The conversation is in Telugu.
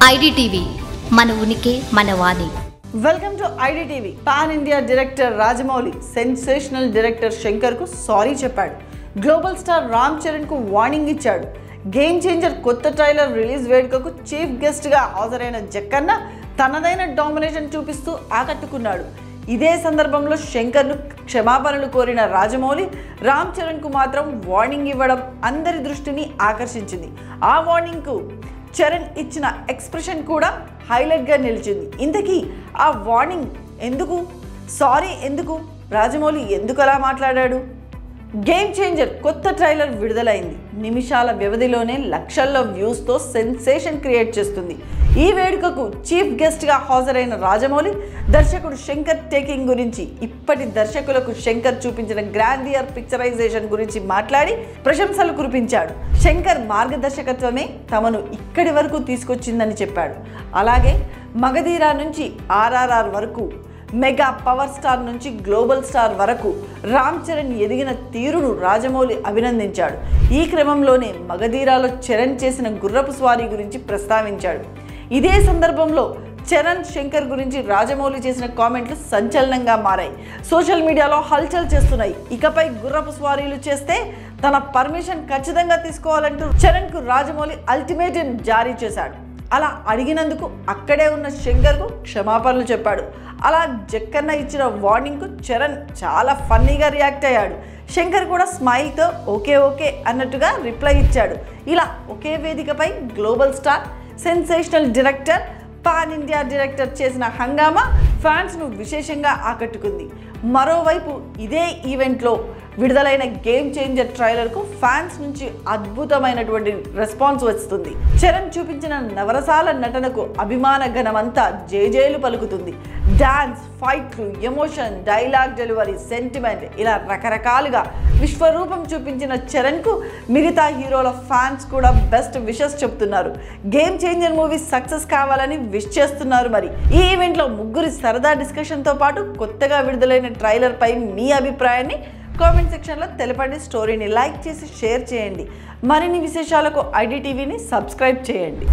ఐడిటీవీ మన ఉనికి మన వాణి. Welcome to IDTV. Pan India director Rajamouli sensational director Shankar కు సారీ చెప్పాడు. గ్లోబల్ స్టార్ రామ్ చరణ్ కు వార్నింగ్ ఇచ్చాడు. గేమ్ చేంజర్ కొత్త ట్రైలర్ రిలీజ్ వేడుకకు చీఫ్ గెస్ట్ గా హాజరైన జక్కన్న తనదైన డామినేషన్ చూపిస్తూ ఆకట్టుకున్నాడు. ఇదే సందర్భంలో శంకర్ను క్షమాపణలు కోరిన రాజమౌళి రామ్ చరణ్ కు మాత్రం వార్నింగ్ ఇవ్వడం అందరి దృష్టిని ఆకర్షించింది. ఆ వార్నింగ్ కు చరణ్ ఇచ్చిన ఎక్స్ప్రెషన్ కూడా హైలైట్గా నిలిచింది. ఇంతకీ ఆ వార్నింగ్ ఎందుకు, సారీ ఎందుకు, రాజమౌళి ఎందుకు అలా మాట్లాడాడు? గేమ్ చేంజర్ కొత్త ట్రైలర్ విడుదలైంది. నిమిషాల వ్యవధిలోనే లక్షల్లో వ్యూస్తో సెన్సేషన్ క్రియేట్ చేస్తుంది. ఈ వేడుకకు చీఫ్ గెస్ట్గా హాజరైన రాజమౌళి దర్శకుడు శంకర్ టేకింగ్ గురించి, ఇప్పటి దర్శకులకు శంకర్ చూపించిన గ్రాండియర్ పిక్చరైజేషన్ గురించి మాట్లాడి ప్రశంసలు కురిపించాడు. శంకర్ మార్గదర్శకత్వమే తమను ఇక్కడి వరకు తీసుకొచ్చిందని చెప్పాడు. అలాగే మగధీరా నుంచి ఆర్ఆర్ఆర్ వరకు, మెగా పవర్ స్టార్ నుంచి గ్లోబల్ స్టార్ వరకు రామ్ చరణ్ ఎదిగిన తీరును రాజమౌళి అభినందించాడు. ఈ క్రమంలోనే మగధీరాలో చరణ్ చేసిన గుర్రపు స్వారీ గురించి ప్రస్తావించాడు. ఇదే సందర్భంలో చరణ్ శంకర్ గురించి రాజమౌళి చేసిన కామెంట్లు సంచలనంగా మారాయి. సోషల్ మీడియాలో హల్చల్ చేస్తున్నాయి. ఇకపై గుర్రపు స్వారీలు చేస్తే తన పర్మిషన్ ఖచ్చితంగా తీసుకోవాలంటూ చరణ్కు రాజమౌళి అల్టిమేటం జారీ చేశాడు. అలా అడిగినందుకు అక్కడే ఉన్న శంకర్కు క్షమాపణలు చెప్పాడు. అలా జక్కన్న ఇచ్చిన వార్నింగ్కు చరణ్ చాలా ఫన్నీగా రియాక్ట్ అయ్యాడు. శంకర్ కూడా స్మైల్తో ఓకే ఓకే అన్నట్టుగా రిప్లై ఇచ్చాడు. ఇలా ఒకే వేదికపై global star, sensational director, pan India director చేసిన హంగామా ఫ్యాన్స్ను విశేషంగా ఆకట్టుకుంది. మరోవైపు ఇదే ఈవెంట్లో విడుదలైన గేమ్ చేంజర్ ట్రైలర్కు ఫ్యాన్స్ నుంచి అద్భుతమైనటువంటి రెస్పాన్స్ వస్తుంది. చరణ్ చూపించిన నవరసాల నటనకు అభిమాన గణమంతా జేజేలు పలుకుతుంది. డాన్స్, ఫైట్లు, ఎమోషన్, డైలాగ్ డెలివరీ, సెంటిమెంట్ ఇలా రకరకాలుగా విశ్వరూపం చూపించిన చరణ్కు మిగతా హీరోల ఫ్యాన్స్ కూడా బెస్ట్ విషెస్ చెప్తున్నారు. గేమ్ చేంజర్ మూవీ సక్సెస్ కావాలని విష్ చేస్తున్నారు. మరి ఈ ఈవెంట్లో ముగ్గురి సరదా డిస్కషన్తో పాటు కొత్తగా విడుదలైన ట్రైలర్ పై మీ అభిప్రాయాన్ని కామెంట్ సెక్షన్లో తెలపండి. స్టోరీని లైక్ చేసి షేర్ చేయండి. మరిన్ని విశేషాలకు ఐడిటీవీని సబ్స్క్రైబ్ చేయండి.